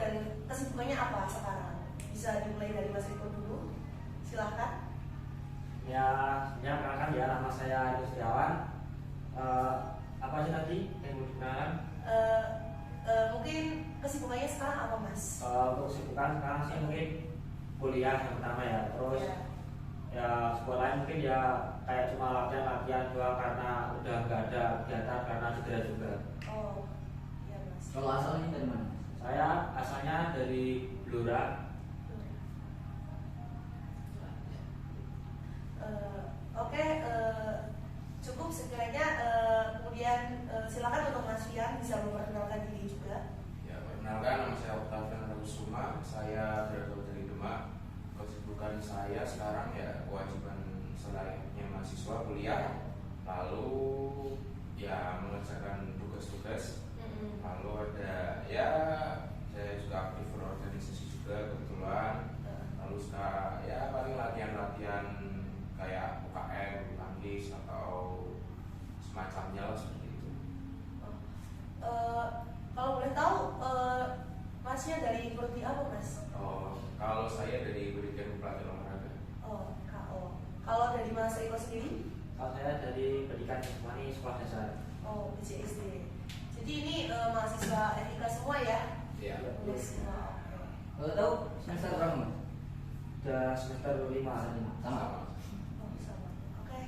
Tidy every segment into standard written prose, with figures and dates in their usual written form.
dan kesibukannya apa sekarang? Bisa dimulai dari Mas Riko dulu, silahkan. Ya, perkenalkan ya, nama saya Agus Setiawan. Apa sih tadi yang mau dikenalkan? Mungkin kesibukannya sekarang apa, Mas? Untuk kesibukan sekarang sih mungkin kuliah yang pertama ya. Terus ya sekolah lain mungkin ya kayak cuma latihan doang karena udah nggak ada kegiatan karena cedera juga. Oh, iya Mas. Kalau asalnya dari mana? Saya asalnya dari Blora. Oke, cukup sekiranya. Kemudian silakan untuk Mas Fian bisa memperkenalkan diri juga. Ya, perkenalkan, nama saya Octavian Ragusuma. Saya berasal dari Demak. Kesibukan saya sekarang ya kewajiban selayaknya mahasiswa kuliah, lalu ya mengerjakan tugas-tugas. Lalu ada ya saya juga aktif berorganisasi juga kebetulan. Lalu sekarang ya paling latihan-latihan kayak UKM, tangkis atau semacamnya lah seperti itu. Kalau boleh tahu, Masnya dari prodi apa, Mas? Oh, kalau saya dari pendidikan pelatihan olahraga. Oh, KO. Kalau dari Mas Riko sendiri? Kalau saya dari pendidikan Ismani sekolah dasar. Oh, PJSD. Jadi ini mahasiswa FIK semua ya? Iya. Lulus semua. Kalau tahu semester berapa Mas? Udah semester 5. Sama. Oh, sama. Oke.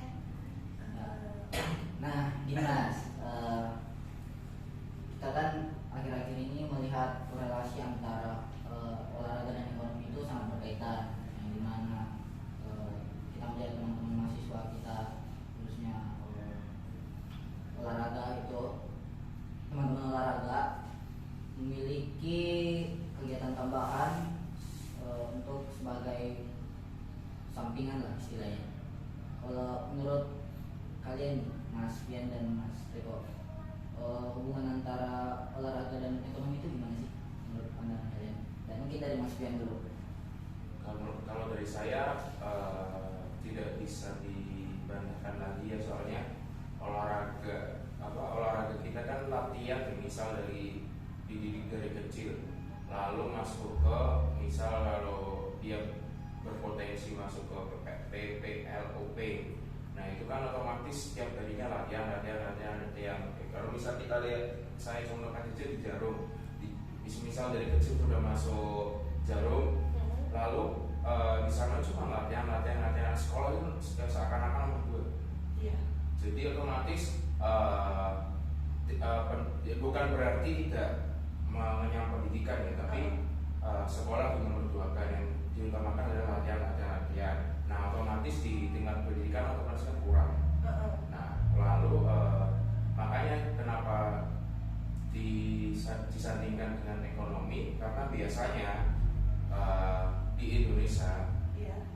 Nah, gini Mas, kita kan akhir-akhir ini melihat korelasi antara olahraga dan ekonomi itu sangat berkaitan, yang dimana kita melihat teman-teman mahasiswa kita, khususnya olahraga itu, teman-teman olahraga memiliki kegiatan tambahan untuk sebagai sampingan lah istilahnya. Kalau menurut kalian, Mas Fian dan Mas Riko, hubungan antara olahraga dan ekonomi itu gimana sih menurut pandangan kalian? Dan mungkin dari Mas Fian dulu. Kalau dari saya tidak bisa dibantahkan lagi ya, soalnya olahraga kita kan latihan misal dari dididik dari kecil, lalu masuk ke misal kalau dia berpotensi masuk ke PPLOP. Nah itu kan otomatis setiap harinya latihan. Kalau misal kita lihat, saya contohkan aja di Jarum, misal dari kecil sudah masuk Jarum, lalu di sana cuma latihan sekolah itu seakan-akan nomor 2. Iya. Jadi otomatis bukan berarti tidak mengenyam pendidikan ya, tapi sekolah nomor 2 kan yang diutamakan adalah latihan. Nah otomatis di tingkat pendidikan otomatis kan kurang. Nah lalu makanya kenapa disandingkan dengan ekonomi, karena biasanya di Indonesia,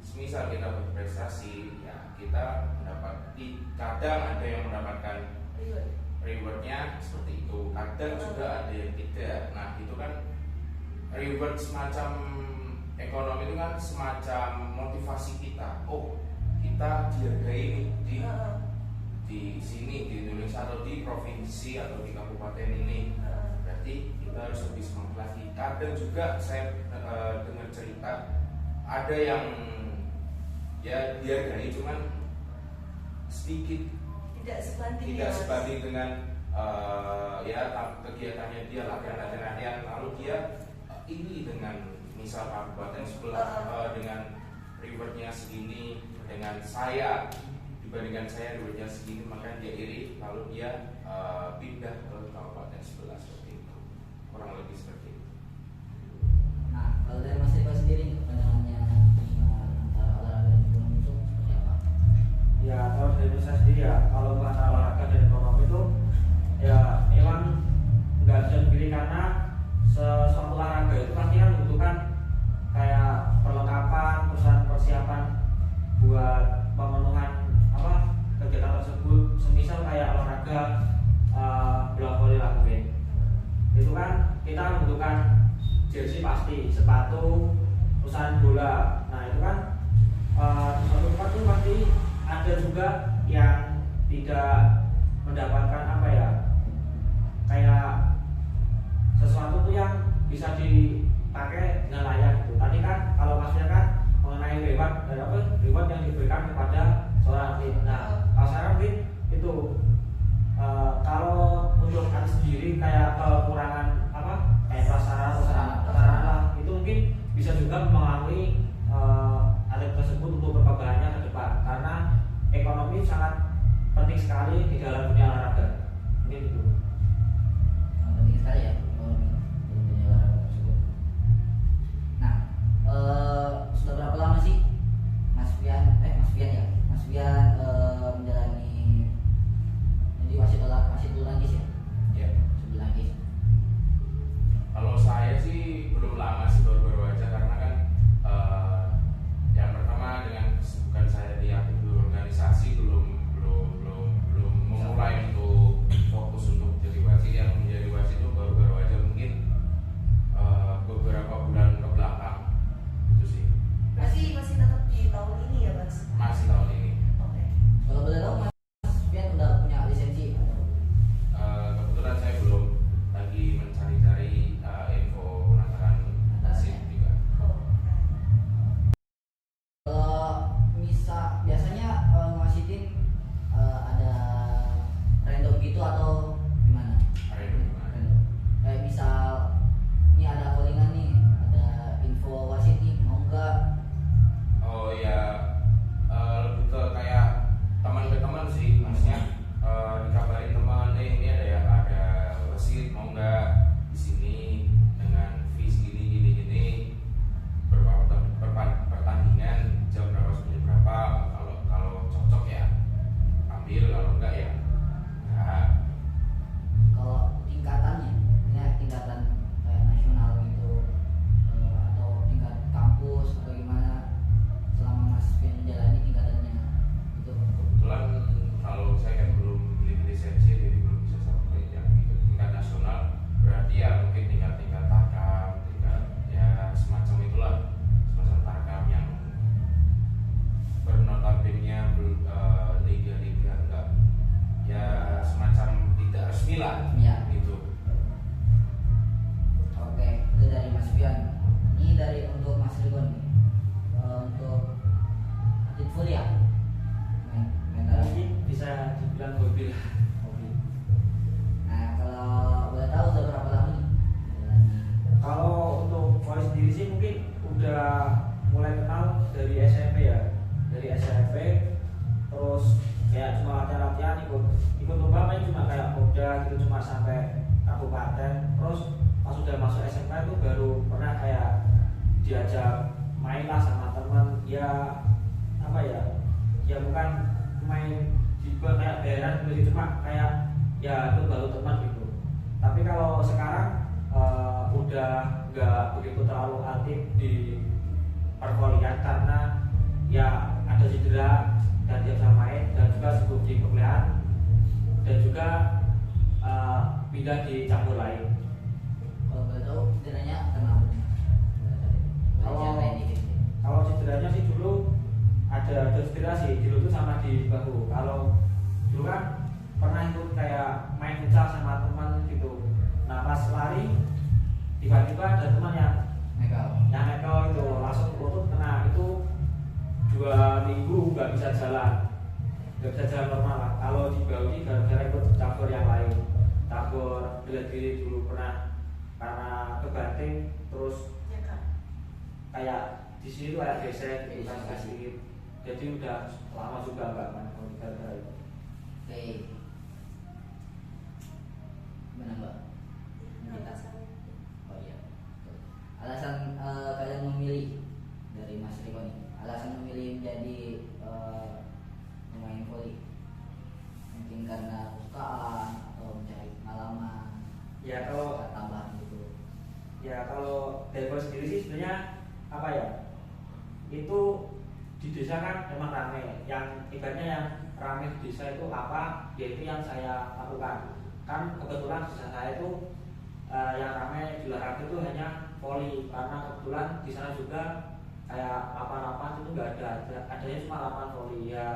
semisal kita berprestasi ya kita kadang ada yang mendapatkan rewardnya seperti itu, kadang juga ada yang tidak. Nah itu kan reward semacam ekonomi itu kan semacam motivasi kita. Oh, kita dihargai nih di sini di Indonesia atau di provinsi atau di kabupaten ini. Berarti kita harus lebih semangat lagi. Kadang juga saya dengar cerita ada yang ya dihargai cuman sedikit, tidak sebanding dengan kegiatannya dia latihan, lalu dia ini dengan misal kabupaten sebelah dengan rewardnya segini, dengan saya dibandingkan saya rewardnya segini, maka dia iri, lalu dia pindah ke kabupaten sebelah seperti itu, kurang lebih seperti itu. Nah, kalau dari Mas Riko sendiri pandangannya antara olahraga dan ekonomi itu seperti apa? Ya kalau dari saya sendiri ya, kalau antara olahraga dan ekonomi itu ya memang nggak bisa dipilih, karena sesuatu olahraga itu pasti kan membutuhkan kayak perlengkapan, persiapan buat pemenuhan kegiatan tersebut. Semisal kayak olahraga bola voli lah mungkin, itu kan kita membutuhkan jersey pasti, sepatu, usaha bola. Nah itu kan suatu tempat itu pasti ada juga yang tidak mendapatkan kayak sesuatu tuh yang bisa dipakai dengan layak gitu. Tadi kan kalau maksudnya kan mengenai reward yang diberikan kepada seorang atlet. Nah, kalau sekarang mungkin itu kalau untuk atlet sendiri kayak kekurangan kayak prasarana itu mungkin bisa juga mempengaruhi atlet tersebut untuk perkembangannya ke depan, karena ekonomi sangat penting sekali di dalam dunia olahraga. Mungkin itu. Penting sekali ya ekonomi dalam dunia olahraga tersebut. Nah, sudah berapa lama sih Mas Fian menjalani jadi wasit bulu tangkis ya? Ya. Bulu tangkis. Kalau saya sih belum lama sih, baru-baru aja, karena kan yang pertama dengan kesibukan saya di organisasi belum memulai untuk fokus untuk jadi wasit. Yang menjadi wasit itu baru-baru aja, mungkin beberapa bulan ke belakang itu sih. Masih tetap di tahun ini ya Mas? Masih tahun ini. Oke. Kalau boleh tahu Mas Fian udah punya lisensi atau? Kebetulan saya belum, lagi mencari-cari info penataran SIM juga. Kalau biasanya ngewasitin ada random gitu atau gimana? Random. Kayak misal ini ada callingan nih, ada info wasit nih, mau nggak? Oh ya, lebih ke kayak teman ke teman sih, maksudnya dikabarin teman, ini ada wasit, mau nggak di sini dengan fee gini pertandingan jam berapa sampai berapa, kalau cocok ya ambil, kalau enggak ya enggak. Kalau tingkatannya, ini tingkatan kayak nasional gitu, atau tingkat kampus atau gimana? Selama Mas Fian menjalani tingkatannya gitu. Kebetulan kalau saya kan belum beli lisensi, jadi belum bisa sampai yang tingkat nasional. Berarti ya mungkin tingkat takam, tingkat ya semacam itulah, semacam takam yang bernotabene liga-liga enggak, ya semacam tidak resmi lah Ya. gitu. Oke, itu dari Mas Fian. Ini dari untuk Mas Rigon nih. Untuk atlet full ya? Mental Mungkin bisa dibilang hobi lah. hobi. Nah, kalau boleh tahu udah berapa lama nih menjalani? Kalau untuk volley sendiri sih mungkin udah mulai kenal dari SMP ya. Dari SMP terus kayak cuma latihan ikut lomba main cuma kayak Popda gitu, cuma sampai kabupaten. Terus pas udah masuk SMA itu baru pernah kayak diajak main lah sama teman, ya bukan main di kayak bayaran gitu, cuma kayak ya itu baru teman gitu. Tapi kalau sekarang udah nggak begitu terlalu aktif di perkuliahan karena ya ada cedera dan dia bisa main, dan juga sibuk di perkuliahan, dan juga pindah di cabur lain. Kalau boleh tahu cederanya kenapa? Kalau cederanya sih dulu ada cedera sih, dulu tuh sama di bahu. Kalau dulu kan pernah ikut kayak main futsal sama teman gitu. Nah pas lari tiba-tiba ada teman yang nekel itu langsung lutut kena, itu 2 minggu nggak bisa jalan normal lah. Kalau di bahu ini gara-gara ikut cabur yang lain, cabur bela diri dulu pernah, karena kebanting terus kayak di sini tuh kayak gesek gitu kan sedikit, jadi udah lama juga nggak main gara-gara itu. Oke. Gimana Mbak? Oh iya. Alasan kalian memilih dari Mas Riko nih, alasan memilih menjadi pemain voli, mungkin karena sukaan atau mencari pengalaman? Ya kalau tambahan gitu. Ya kalau dari gue sendiri sih sebenarnya apa ya, itu di desa kan memang ramai. Yang ibaratnya yang ramai di desa itu apa? Yaitu yang saya lakukan. Kan kebetulan desa saya itu yang ramai di olahraga itu hanya voli, karena kebetulan di sana juga kayak lapangan-lapangan itu nggak ada, adanya cuma lapangan voli. Ya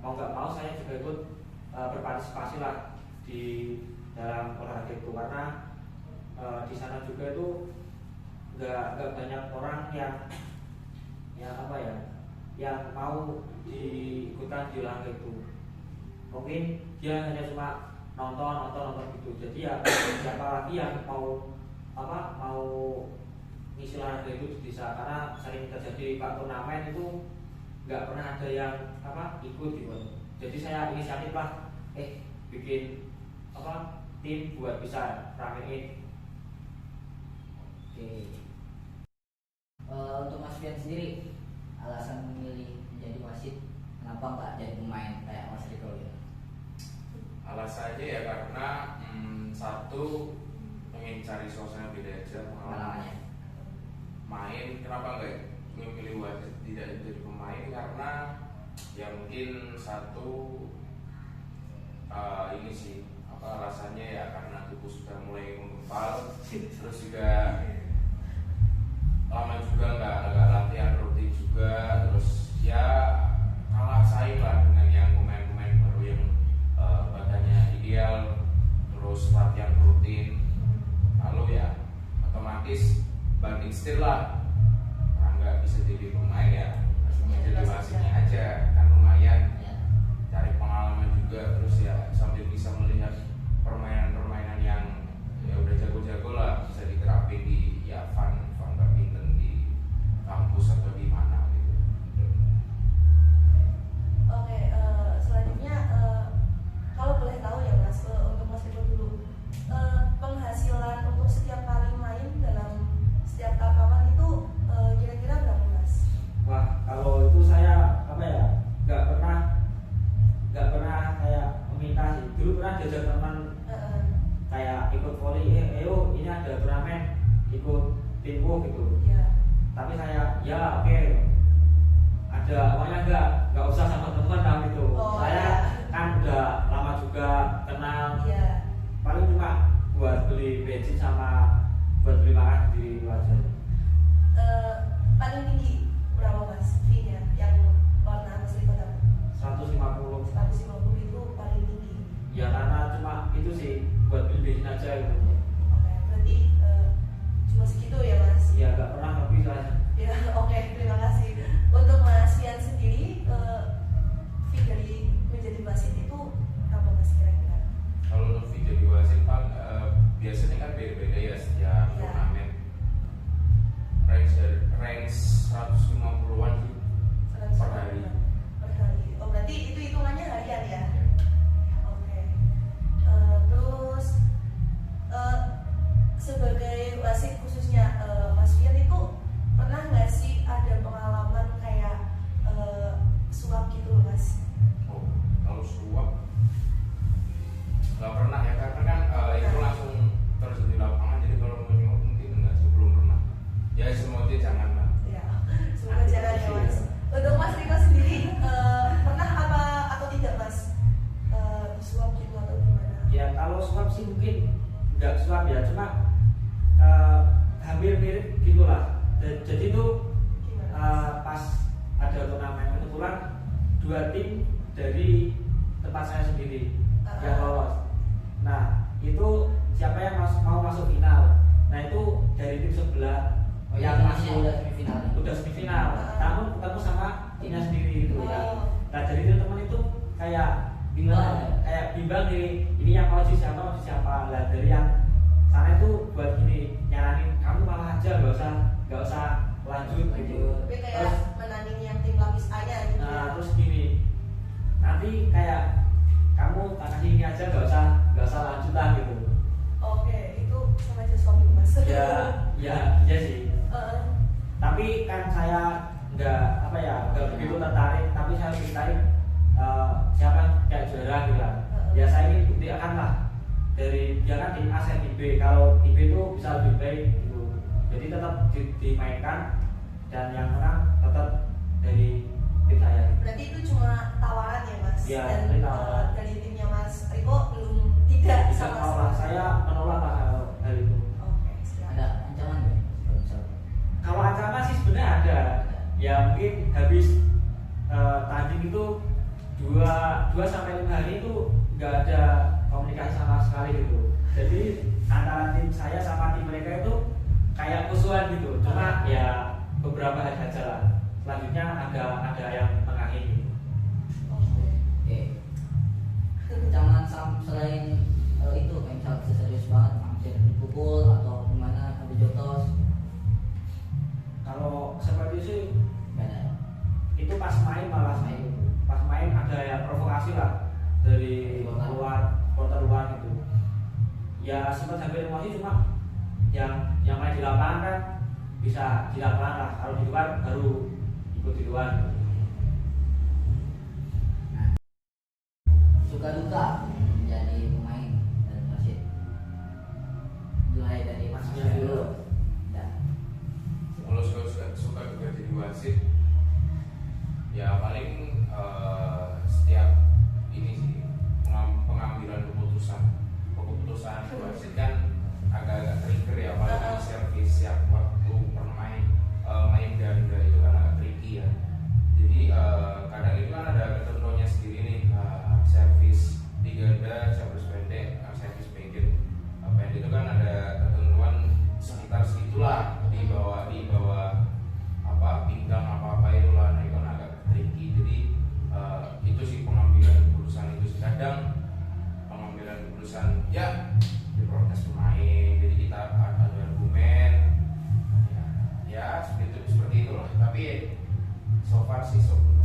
mau nggak mau saya juga ikut berpartisipasi lah di dalam olahraga itu, karena di sana juga itu nggak banyak orang yang apa ya, yang mau diikutkan di olahraga itu. Mungkin dia hanya cuma nonton gitu. Jadi ya siapa lagi yang mau ngisi olahraga itu di desa, karena sering terjadi pak turnamen itu nggak pernah ada yang ikut gitu. Jadi saya inisiatif lah bikin tim buat bisa ramein. Oke. Untuk Mas Fian sendiri, alasan memilih menjadi wasit, kenapa nggak jadi pemain kayak Mas Riko ya? Alasannya ya karena satu, pengen cari suasana beda aja pengalamannya. Main, kenapa nggak memilih wasit tidak jadi pemain? Karena ya mungkin satu ini sih alasannya ya karena tubuh sudah mulai mengempal, terus juga lama juga nggak latihan rutin juga, terus ya kalah saing lah dengan yang pemain-pemain baru yang badannya ideal, terus latihan rutin, lalu ya otomatis banding setir lah. Nah, nggak bisa jadi pemain ya langsung jadi wasitnya aja, kan lumayan cari pengalaman juga, terus ya sambil bisa melihat permainan-permainan yang ya udah jago-jago lah, bisa diterapin di ya fun badminton di kampus atau di mana gitu. Oke, selanjutnya kalau boleh tahu ya Mas, untuk Mas Riko dulu, penghasilan untuk setiap kali main dalam setiap tahapan itu kira-kira berapa Mas? Wah, kalau itu saya nggak pernah kayak meminta sih. Dulu pernah diajak teman kayak ikut volley, ayo ini ada turnamen, ikut timku gitu. Tapi saya ya oke, ada uangnya nggak usah sama teman lah gitu. Saya kan udah lama juga kenal, paling cuma buat beli bensin sama buat beli makan di wajan. Paling tinggi berapa Mas fee-nya yang pernah Mas Riko dapat? 150. 150 itu paling tinggi. Ya karena cuma itu sih buat beli bensin aja gitu. Oke, berarti cuma segitu ya Mas? Ya nggak pernah lebih soalnya. Ya, oke, terima kasih. Untuk Mas Fian sendiri, fee dari menjadi wasit itu apa Mas kira-kira? Kalau untuk video di wasit Pak, biasanya kan beda-beda ya setiap turnamen. Range 150-an sih per hari. Oh, berarti itu hitungannya harian ya? Oke. Terus sebagai wasit khususnya Mas Fian itu pernah nggak sih ada pengalaman kayak suap gitu loh Mas? Oh, kalau suap nggak pernah ya, karena kan itu langsung terjun di lapangan, jadi kalau mau nyuap mungkin enggak sih, belum pernah. Ya semoga jangan lah. Ya, semoga jangan ya Mas. Untuk Mas Riko sendiri pernah apa atau tidak Mas suap gitu atau gimana? Ya kalau suap sih mungkin nggak suap ya, cuma hampir mirip gitulah. Jadi itu pas ada turnamen kebetulan 2 tim dari tempat saya sendiri yang lolos. Nah itu siapa yang mau masuk final. Nah itu dari tim sebelah yang masuk udah semifinal, namun ketemu sama timnya sendiri gitu ya. Nah jadi teman itu kayak bimbang nih, ini yang mau siapa lah, dari yang sana itu buat gini, nyaranin kamu malah aja nggak usah lanjut gitu. Tapi kayak menanding yang tim lapis A-nya gitu. Nah terus gini, nanti kayak kamu kasih ini aja nggak usah lanjut lah gitu. Oke, itu sama aja suami Mas. Ya sih. Tapi kan saya nggak begitu tertarik, tapi saya lebih tertarik siapa kayak juara gitu lah. Ya saya ingin buktikan lah dari dia kan tim A saya tim B, kalau tim B itu bisa lebih baik gitu. Jadi tetap dimainkan dan yang menang tetap dari tim saya. Berarti itu cuma tawaran ya Mas? Ya, dan dari timnya Mas Riko belum tidak bisa sama menolak, saya menolak lah hal itu. Oke, siap. Ada ancaman nggak? Kalau ancaman sih sebenarnya ada. Ya mungkin habis tanding itu 2-5 hari itu nggak ada komunikasi sama sekali gitu. Jadi antara tim saya sama tim mereka itu kayak musuhan gitu. Cuma ya beberapa hari saja lah. Selanjutnya ada yang tengahin gitu. Oke. Jangan selain itu kayak misal serius banget hampir dipukul atau gimana sampai jotos. Kalau seperti itu sih Beda. itu pas main malah pas main ada yang provokasi lah dari supporter luar gitu. Ya sempat sampai emosi, cuma yang main di lapangan kan bisa di lapangan lah, kalau di luar baru ikut di luar gitu. Suka duka menjadi pemain dan wasit. Mulai dari Mas Ya, dulu. Ya. Kalau suka juga jadi wasit, ya paling setiap ini sih pengambilan keputusan wasit kan agak-agak trigger ya, apalagi servis siap waktu main ganda itu kan agak tricky ya. Jadi kadang itu kan ada ketentuannya sendiri nih, servis di ganda, servis pendek, servis pendek itu kan ada ketentuan sekitar segitulah, di bawah apa pinggang apa itulah, nah itu kan agak tricky. Jadi itu sih pengambilan keputusan itu kadang pengambilan keputusan ya diprotes pemain, jadi kita ada argumen ya seperti itulah. Tapi so far sih so good.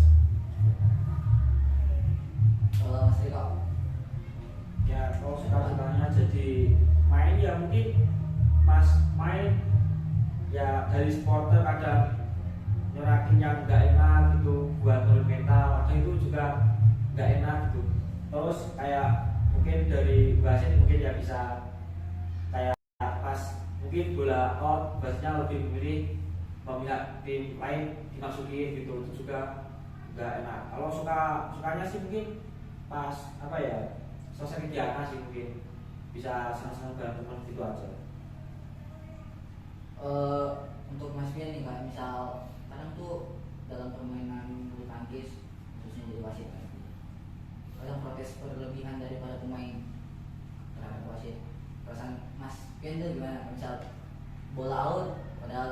Kalau Mas Riko, Ya kalau sekarang jadi main ya mungkin pas main ya dari supporter ada nyorakin yang nggak enak gitu buat turun mental, ada itu juga nggak enak gitu. Terus kayak mungkin dari wasit mungkin ya bisa kayak pas mungkin bola out wasitnya lebih memilih memihak tim lain dimasukin gitu, itu juga nggak enak. Kalau sukanya sih mungkin pas apa ya selesai kegiatan sih mungkin bisa senang-senang bareng teman gitu aja. untuk Mas Pian nih, kayak misal kadang tuh dalam permainan bulu tangkis khususnya jadi wasit kan, kadang protes berlebihan daripada pemain terhadap wasit. Perasaan Mas Pian tuh gimana? Misal bola out padahal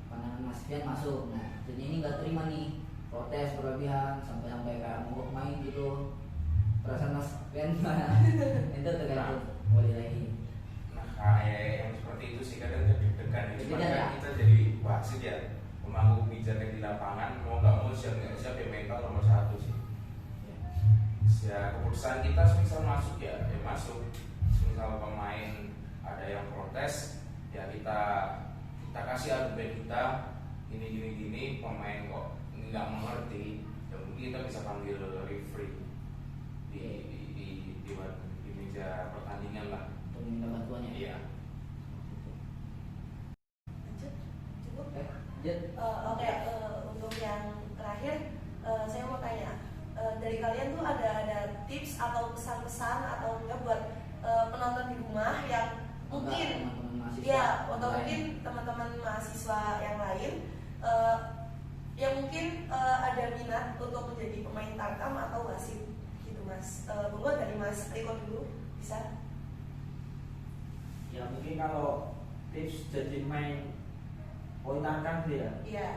pandangan Mas Pian masuk, nah jadi ini nggak terima nih, protes berlebihan sampai kayak mogok main gitu. Perasaan Mas Pian gimana? Itu tergantung boleh lagi. Nah kayak yang seperti itu sih kadang deg-degan ya. Cuma Deg-degan ya? kan kita jadi wasit ya, pemangku kebijakan di lapangan, mau nggak mau siap nggak siap ya mental nomor satu sih. Ya keputusan kita semisal masuk ya masuk, semisal pemain ada yang protes ya kita kasih argumen kita gini pemain kok nggak mengerti, ya mungkin kita bisa panggil referee di meja pertandingan lah Untuk minta bantuannya. iya. Lanjut, cukup. Lanjut. Oke, untuk yang terakhir saya mau tanya, dari kalian tuh ada tips atau pesan-pesan atau enggak buat penonton di rumah yang mungkin ya atau mungkin teman-teman mahasiswa yang lain yang mungkin ada minat untuk menjadi pemain tarkam atau wasit gitu Mas. Monggo dari Mas Riko dulu bisa. Ya mungkin kalau tips jadi main poin tarkam gitu ya. Iya.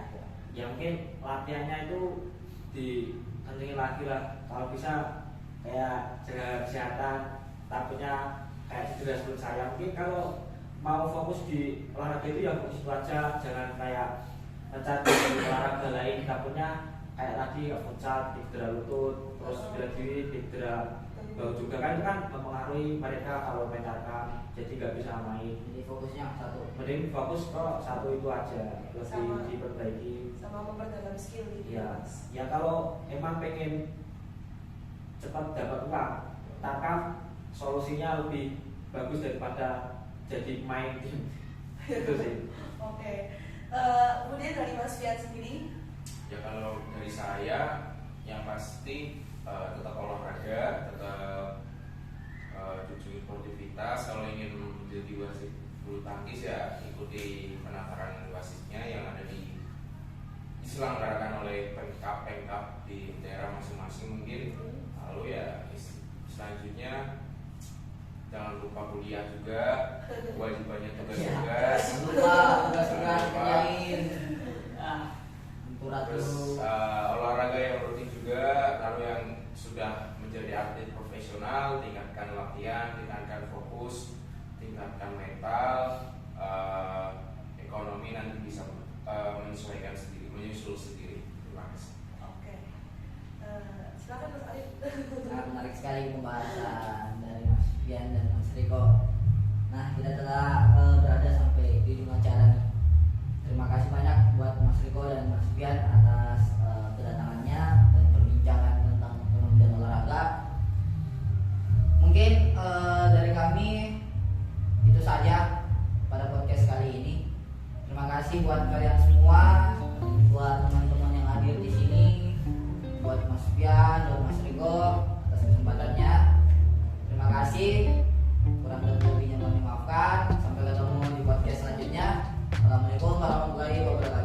Ya mungkin latihannya itu dikencengin lagi lah. Kalau bisa kayak jaga kesehatan, takutnya kayak cedera seperti saya. Mungkin kalau mau fokus di olahraga itu ya fokus itu aja, jangan kayak mencari olahraga lain, takutnya kayak tadi futsal cedera lutut, terus cedera diri, cedera bau juga kan, itu kan mempengaruhi mereka kalau main tarkam, jadi nggak bisa main. Jadi fokusnya satu. Mending fokus ke satu itu aja, lebih Sama. diperbaiki. Sama memperdalam skill gitu Ya, Mas. ya kalau emang pengen cepat dapat uang, tarkam solusinya lebih bagus daripada jadi main tim. Itu sih. Oke. Kemudian dari Mas Fiat sendiri, Ya kalau dari saya yang pasti tetap olahraga, tetap cuci sportivitas. Kalau ingin menjadi wasit bulu tangkis ya ikuti penataran wasitnya yang ada diselenggarakan oleh pemkap di daerah masing-masing mungkin. Lalu ya selanjutnya jangan lupa kuliah juga, kewajibannya tugas-tugas. juga. Kalau yang sudah menjadi atlet profesional, tingkatkan latihan, tingkatkan fokus, tingkatkan mental, ekonomi nanti bisa menyesuaikan sendiri, menyusul sendiri. Terima kasih. Oke. Silakan Mas Arif. Sangat menarik sekali pembahasan dari Mas Bian dan Mas Riko. Nah, kita telah berada sampai di ujung acara nih. Terima kasih banyak buat Mas Riko dan Mas Bian atas kedatangannya dan perbincangan tentang ekonomi dan olahraga. Mungkin dari kami itu saja pada podcast kali ini. Terima kasih buat kalian semua, buat teman-teman yang hadir di sini, buat Mas Bian dan Mas Riko atas kesempatannya. Terima kasih. Kurang lebihnya mohon dimaafkan. Sampai ketemu di podcast selanjutnya. Assalamualaikum warahmatullahi wabarakatuh.